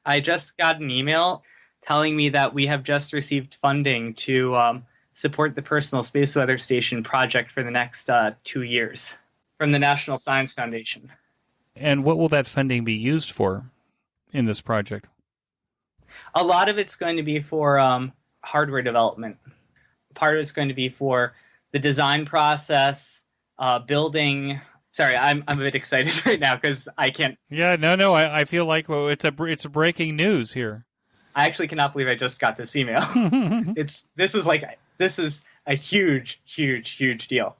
I just got an email telling me that we have just received funding to support the Personal Space Weather Station project for the next 2 years from the National Science Foundation. And what will that funding be used for in this project? A lot of it's going to be for hardware development. Part of it's going to be for the design process, building. Sorry, I'm a bit excited right now because I can't. Yeah, no. I feel like it's a breaking news here. I actually cannot believe I just got this email. This is a huge deal.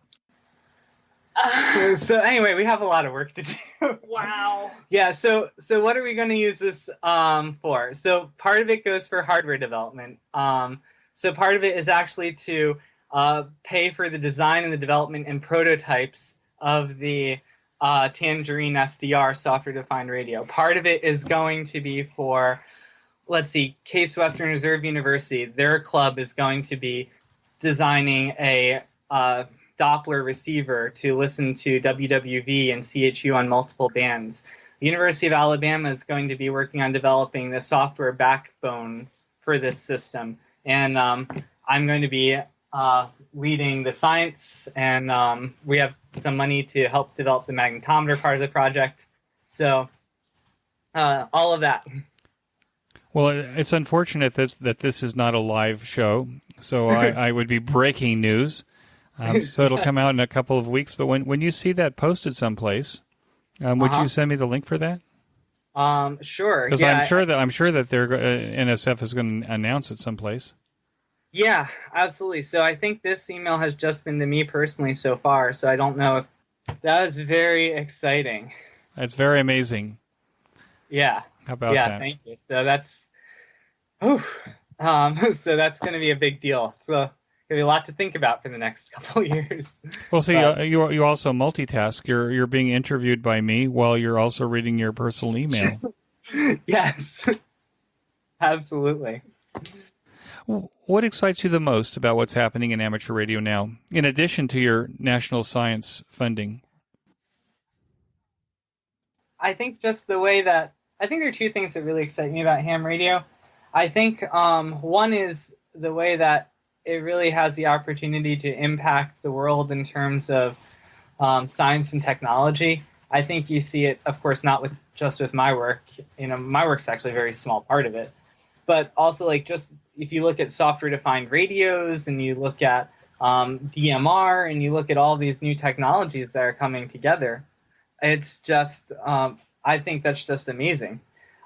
So anyway, we have a lot of work to do. Wow. Yeah. So what are we going to use this for? So part of it goes for hardware development. So part of it is actually to pay for the design and the development and prototypes of the Tangerine SDR software-defined radio. Part of it is going to be for, let's see, Case Western Reserve University. Their club is going to be designing a Doppler receiver to listen to WWV and CHU on multiple bands. The University of Alabama is going to be working on developing the software backbone for this system. And I'm going to be leading the science, and we have some money to help develop the magnetometer part of the project. So all of that. Well, it's unfortunate that this is not a live show, so I would be breaking news. So it'll come out in a couple of weeks. But when you see that posted someplace, would you send me the link for that? Sure. Because I'm sure that NSF is going to announce it someplace. Yeah, absolutely. So I think this email has just been to me personally so far. So I don't know if that is very exciting. It's very amazing. Yeah. How about that? Yeah, thank you. So that's, so that's going to be a big deal. So there'll be a lot to think about for the next couple of years. Well, see, you also multitask. You're being interviewed by me while you're also reading your personal email. Yes, absolutely. What excites you the most about what's happening in amateur radio now, in addition to your national science funding? I think just the way that, I think there are two things that really excite me about ham radio. I think one is the way that it really has the opportunity to impact the world in terms of science and technology. I think you see it, of course, not just with my work. My work's actually a very small part of it. But also, just if you look at software-defined radios and you look at DMR and you look at all these new technologies that are coming together, it's just, I think that's just amazing.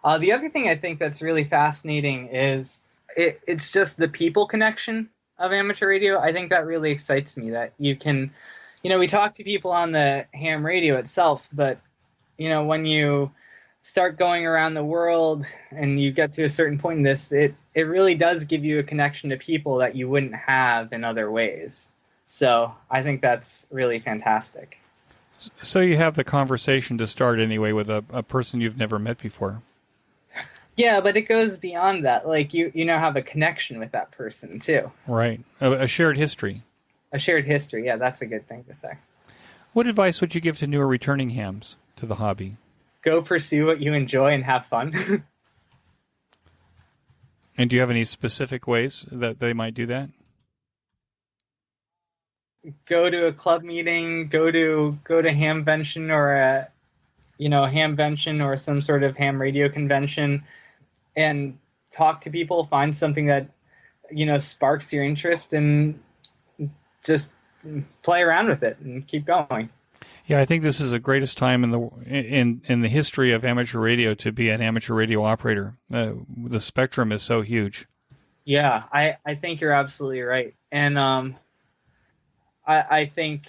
The other thing I think that's really fascinating is it's just the people connection of amateur radio. I think that really excites me, that you can, we talk to people on the ham radio itself, but, when you start going around the world and you get to a certain point in this, it really does give you a connection to people that you wouldn't have in other ways. So I think that's really fantastic. So you have the conversation to start anyway with a person you've never met before. Yeah, but it goes beyond that. Like you now have a connection with that person too. Right. A shared history. A shared history. Yeah, that's a good thing to say. What advice would you give to newer returning hams to the hobby? Go pursue what you enjoy and have fun. And do you have any specific ways that they might do that? Go to a club meeting, go to Hamvention or a Hamvention or some sort of ham radio convention and talk to people, find something that sparks your interest and just play around with it and keep going. Yeah, I think this is the greatest time in the history of amateur radio to be an amateur radio operator. The spectrum is so huge. Yeah, I think you're absolutely right. And I think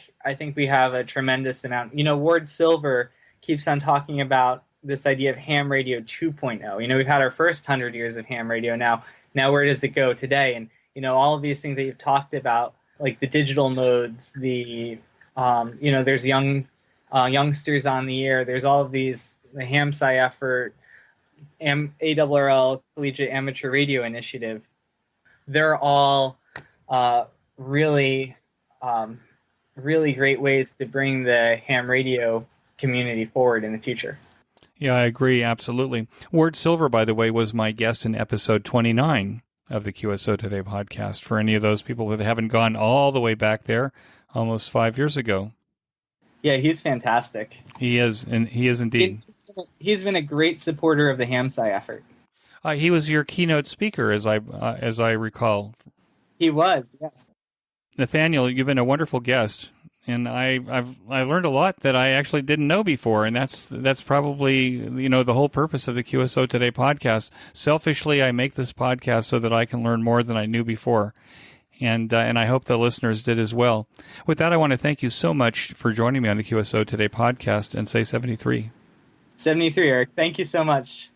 we have a tremendous amount. Ward Silver keeps on talking about this idea of ham radio 2.0. We've had our first 100 years of ham radio now. Now where does it go today? And all of these things that you've talked about, like the digital modes, the there's youngsters on the air. There's all of these, the HamSCI effort, ARRL, Collegiate Amateur Radio Initiative. They're all really great ways to bring the ham radio community forward in the future. Yeah, I agree, absolutely. Ward Silver, by the way, was my guest in episode 29 of the QSO Today podcast, for any of those people that haven't gone all the way back there, almost 5 years ago. Yeah, he's fantastic. He is indeed. He's been a great supporter of the HamSCI effort. He was your keynote speaker, as I recall. He was, yes. Nathaniel, you've been a wonderful guest, and I've learned a lot that I actually didn't know before, and that's probably the whole purpose of the QSO Today podcast. Selfishly, I make this podcast so that I can learn more than I knew before, and I hope the listeners did as well. With that, I want to thank you so much for joining me on the QSO Today podcast, and say 73. 73, Eric. Thank you so much.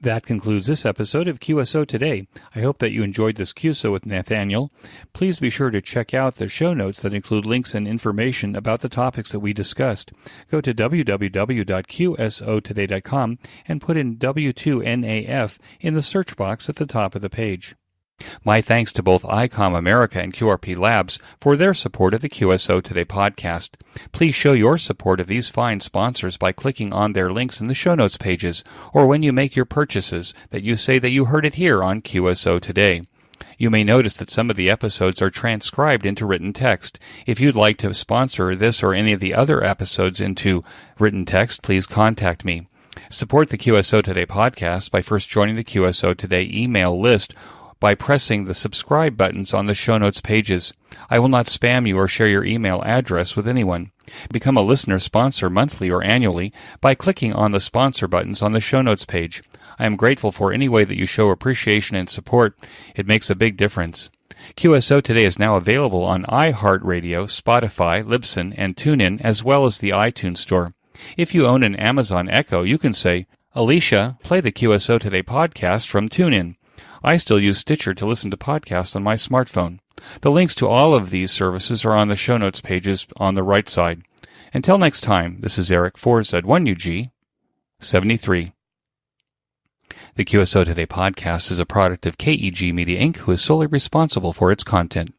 That concludes this episode of QSO Today. I hope that you enjoyed this QSO with Nathaniel. Please be sure to check out the show notes that include links and information about the topics that we discussed. Go to www.qsotoday.com and put in W2NAF in the search box at the top of the page. My thanks to both ICOM America and QRP Labs for their support of the QSO Today podcast. Please show your support of these fine sponsors by clicking on their links in the show notes pages, or when you make your purchases, that you say that you heard it here on QSO Today. You may notice that some of the episodes are transcribed into written text. If you'd like to sponsor this or any of the other episodes into written text, please contact me. Support the QSO Today podcast by first joining the QSO Today email list by pressing the subscribe buttons on the show notes pages. I will not spam you or share your email address with anyone. Become a listener sponsor monthly or annually by clicking on the sponsor buttons on the show notes page. I am grateful for any way that you show appreciation and support. It makes a big difference. QSO Today is now available on iHeartRadio, Spotify, Libsyn, and TuneIn, as well as the iTunes Store. If you own an Amazon Echo, you can say, "Alicia, play the QSO Today podcast from TuneIn." I still use Stitcher to listen to podcasts on my smartphone. The links to all of these services are on the show notes pages on the right side. Until next time, this is Eric 4Z1UG 73. The QSO Today podcast is a product of KEG Media Inc., who is solely responsible for its content.